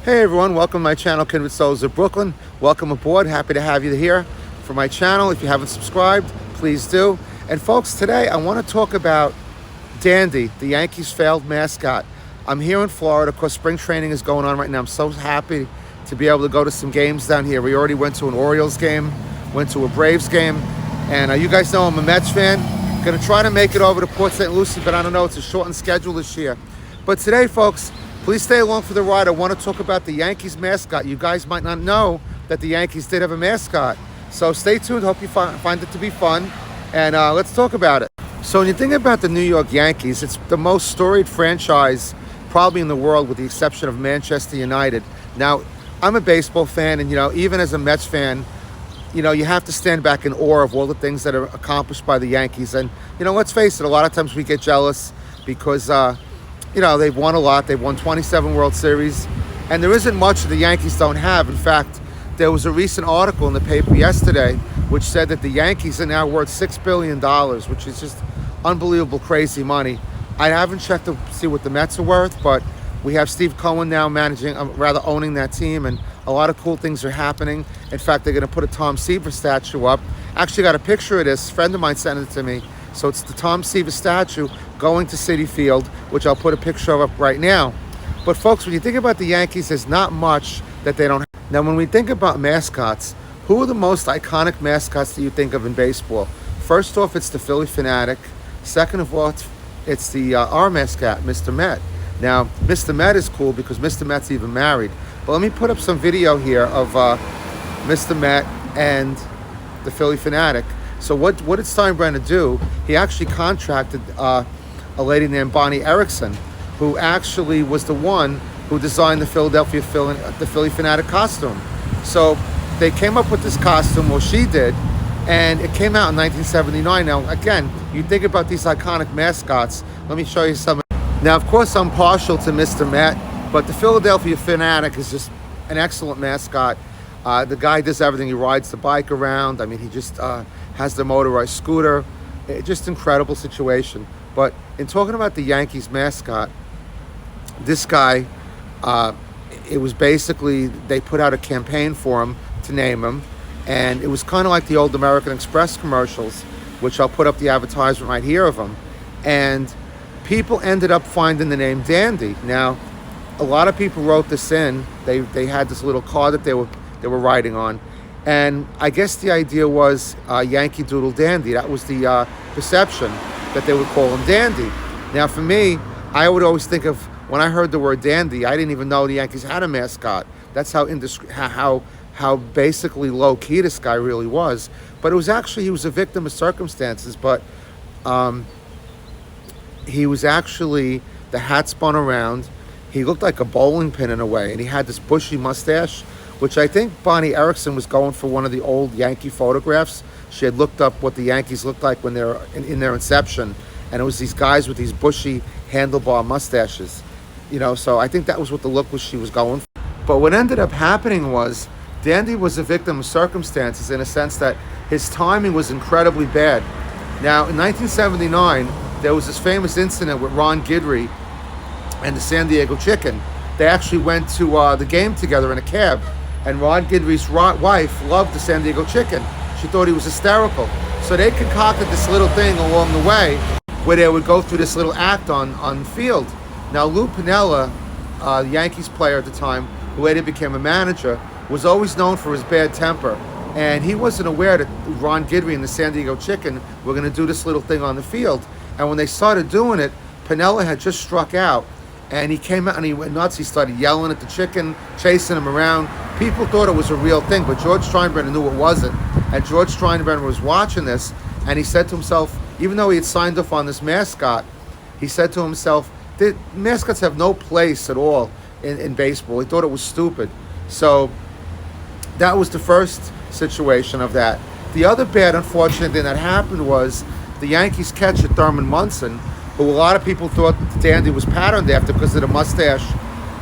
Hey everyone, welcome to my channel, Kindred Souls of Brooklyn. Welcome aboard, happy to have you here for my channel. If you haven't subscribed, please do. And folks, today I want to talk about Dandy, the Yankees' failed mascot. I'm here in Florida, of course spring training is going on right now. I'm so happy to be able to go to some games down here. We already went to an Orioles game, went to a Braves game, and you guys know I'm a Mets fan. Gonna try to make it over to Port St. Lucie, but I don't know, it's a shortened schedule this year. But today, folks, please stay along for the ride. I want to talk about the Yankees mascot. You guys might not know that the Yankees did have a mascot. So stay tuned. Hope you find it to be fun. And let's talk about it. So when you think about the New York Yankees, it's the most storied franchise probably in the world with the exception of Manchester United. Now, I'm a baseball fan, and even as a Mets fan, you have to stand back in awe of all the things that are accomplished by the Yankees. And, let's face it, a lot of times we get jealous because they've won a lot. They've won 27 World Series. And there isn't much that the Yankees don't have. In fact, there was a recent article in the paper yesterday which said that the Yankees are now worth $6 billion, which is just unbelievable, crazy money. I haven't checked to see what the Mets are worth, but we have Steve Cohen now owning that team, and a lot of cool things are happening. In fact, they're going to put a Tom Seaver statue up. Actually got a picture of this. A friend of mine sent it to me. So it's the Tom Seaver statue going to Citi Field, which I'll put a picture of up right now. But folks, when you think about the Yankees, there's not much that they don't have. Now, when we think about mascots, who are the most iconic mascots that you think of in baseball? First off, it's the Philly Fanatic. Second of all, it's the our mascot, Mr. Met. Now, Mr. Met is cool because Mr. Met's even married. But let me put up some video here of Mr. Met and the Philly Fanatic. So what did Steinbrenner do? He actually contracted a lady named Bonnie Erickson, who actually was the one who designed the Philly Fanatic costume. So they came up with this costume, well, she did, and it came out in 1979. Now, again, you think about these iconic mascots. Let me show you some. Now, of course, I'm partial to Mr. Met, but the Philadelphia Fanatic is just an excellent mascot. The guy does everything. He rides the bike around. I mean, he just has the motorized scooter. Just incredible situation. But in talking about the Yankees mascot, this guy, it was basically, they put out a campaign for him to name him. And it was kind of like the old American Express commercials, which I'll put up the advertisement right here of him. And people ended up finding the name Dandy. Now, a lot of people wrote this in. They had this little card that they were writing on. And I guess the idea was Yankee Doodle Dandy. That was the perception, that they would call him Dandy. Now, for me, I would always think of, when I heard the word Dandy, I didn't even know the Yankees had a mascot. That's how basically low-key this guy really was. But it was actually, he was a victim of circumstances, but he was actually, the hat spun around. He looked like a bowling pin in a way, and he had this bushy mustache, which I think Bonnie Erickson was going for one of the old Yankee photographs. She had looked up what the Yankees looked like when they were in their inception, and it was these guys with these bushy handlebar mustaches. So I think that was what the look was she was going for. But what ended up happening was, Dandy was a victim of circumstances in a sense that his timing was incredibly bad. Now, in 1979, there was this famous incident with Ron Guidry and the San Diego Chicken. They actually went to the game together in a cab, and Ron Guidry's wife loved the San Diego Chicken. She thought he was hysterical. So they concocted this little thing along the way where they would go through this little act on the field. Now, Lou Pinella, the Yankees player at the time, who later became a manager, was always known for his bad temper. And he wasn't aware that Ron Guidry and the San Diego Chicken were going to do this little thing on the field. And when they started doing it, Pinella had just struck out. And he came out and he went nuts. He started yelling at the chicken, chasing him around. People thought it was a real thing, but George Steinbrenner knew it wasn't. And George Steinbrenner was watching this, and he said to himself, even though he had signed off on this mascot, he said to himself, the mascots have no place at all in baseball. He thought it was stupid. So that was the first situation of that. The other bad, unfortunate thing that happened was the Yankees catcher, Thurman Munson, who a lot of people thought Dandy was patterned after because of the mustache,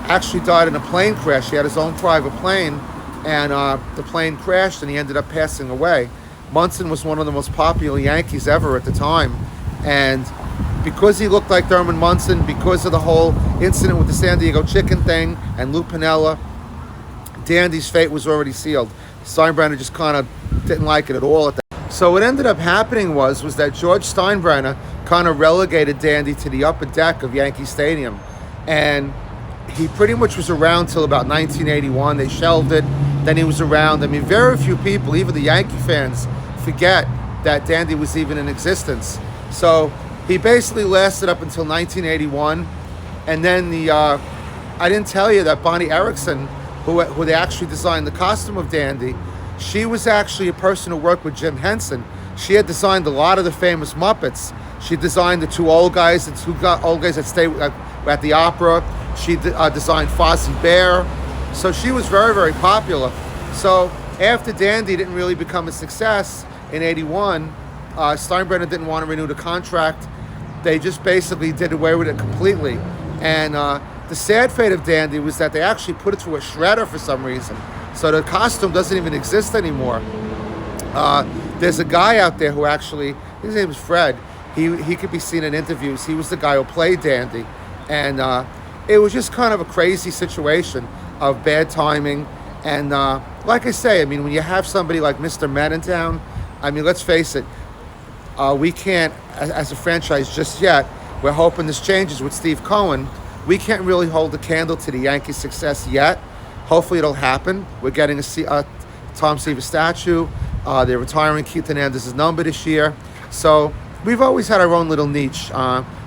actually died in a plane crash. He had his own private plane, and the plane crashed, and he ended up passing away. Munson was one of the most popular Yankees ever at the time, and because he looked like Thurman Munson, because of the whole incident with the San Diego Chicken thing and Lou Pinella, Dandy's fate was already sealed. Steinbrenner just kind of didn't like it at all at that. So what ended up happening was that George Steinbrenner kind of relegated Dandy to the upper deck of Yankee Stadium. And he pretty much was around till about 1981. They shelved it. Then he was around. I mean, very few people, even the Yankee fans, forget that Dandy was even in existence. So he basically lasted up until 1981. And then I didn't tell you that Bonnie Erickson, who they actually designed the costume of Dandy, she was actually a person who worked with Jim Henson. She had designed a lot of the famous Muppets. She designed the two old guys that stay at the opera. She designed Fozzie Bear. So she was very, very popular. So after Dandy didn't really become a success in '81, Steinbrenner didn't want to renew the contract. They just basically did away with it completely. And the sad fate of Dandy was that they actually put it through a shredder for some reason. So the costume doesn't even exist anymore. There's a guy out there who actually, his name is Fred. He could be seen in interviews. He was the guy who played Dandy. And it was just kind of a crazy situation of bad timing. And like I say, I mean, when you have somebody like Mr. Met in town, I mean, let's face it, we can't, as a franchise just yet, we're hoping this changes with Steve Cohen. We can't really hold a candle to the Yankees' success yet. Hopefully it'll happen. We're getting a Tom Seaver statue. They're retiring Keith Hernandez's number this year. So we've always had our own little niche.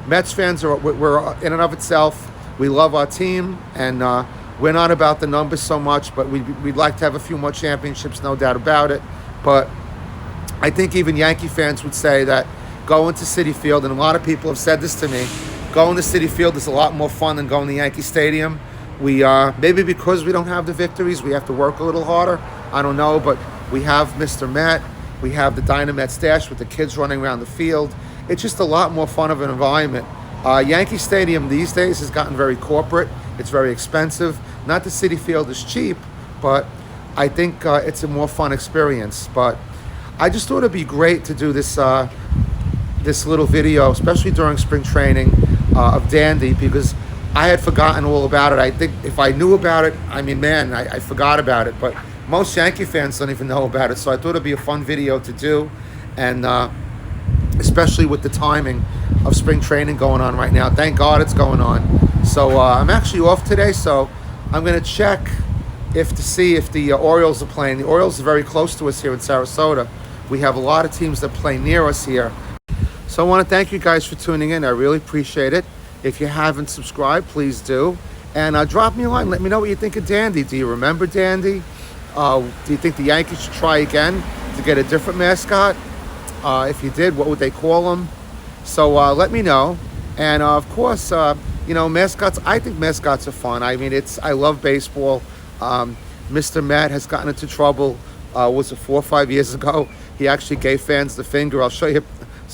Mets fans, we're in and of itself. We love our team, and we're not about the numbers so much, but we'd like to have a few more championships, no doubt about it. But I think even Yankee fans would say that going to Citi Field, and a lot of people have said this to me, going to Citi Field is a lot more fun than going to Yankee Stadium. We maybe because we don't have the victories, we have to work a little harder. I don't know, but we have Mr. Met. We have the Dynamite Stash with the kids running around the field. It's just a lot more fun of an environment. Yankee Stadium these days has gotten very corporate. It's very expensive. Not that Citi Field is cheap, but I think it's a more fun experience. But I just thought it'd be great to do this this little video, especially during spring training, of Dandy, because I had forgotten all about it. I think if I knew about it, I mean, man, I forgot about it. But most Yankee fans don't even know about it. So I thought it'd be a fun video to do. And especially with the timing of spring training going on right now. Thank God it's going on. So I'm actually off today. So I'm going to check to see if the Orioles are playing. The Orioles are very close to us here in Sarasota. We have a lot of teams that play near us here. So I want to thank you guys for tuning in. I really appreciate it. If you haven't subscribed, please do. And drop me a line. Let me know what you think of Dandy. Do you remember Dandy? Do you think the Yankees should try again to get a different mascot? If you did, what would they call him? So let me know. And of course, you know, mascots, I think mascots are fun. I mean, I love baseball. Mr. Matt has gotten into trouble, was it 4 or 5 years ago? He actually gave fans the finger. I'll show you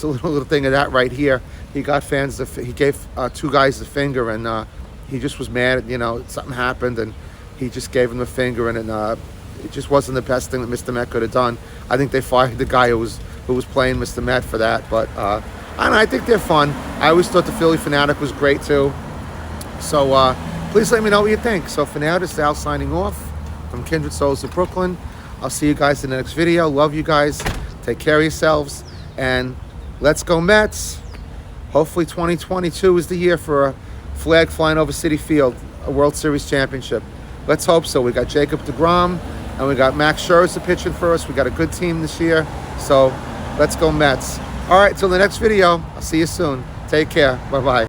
a little thing of that right here. He got fans, he gave two guys the finger, and he just was mad. You know, something happened, and he just gave him the finger, and it just wasn't the best thing that Mr. Met could have done. I think they fired the guy who was playing Mr. Met for that. But I think they're fun. I always thought the Philly Fanatic was great too. So please let me know what you think. So for now, this is Al signing off from Kindred Souls of Brooklyn. I'll see you guys in the next video. Love you guys. Take care of yourselves, and let's go Mets. Hopefully 2022 is the year for a flag flying over Citi Field, a World Series championship. Let's hope so. We got Jacob deGrom, and we got Max Scherzer pitching for us. We got a good team this year. So let's go Mets. All right, till the next video. I'll see you soon. Take care. Bye-bye.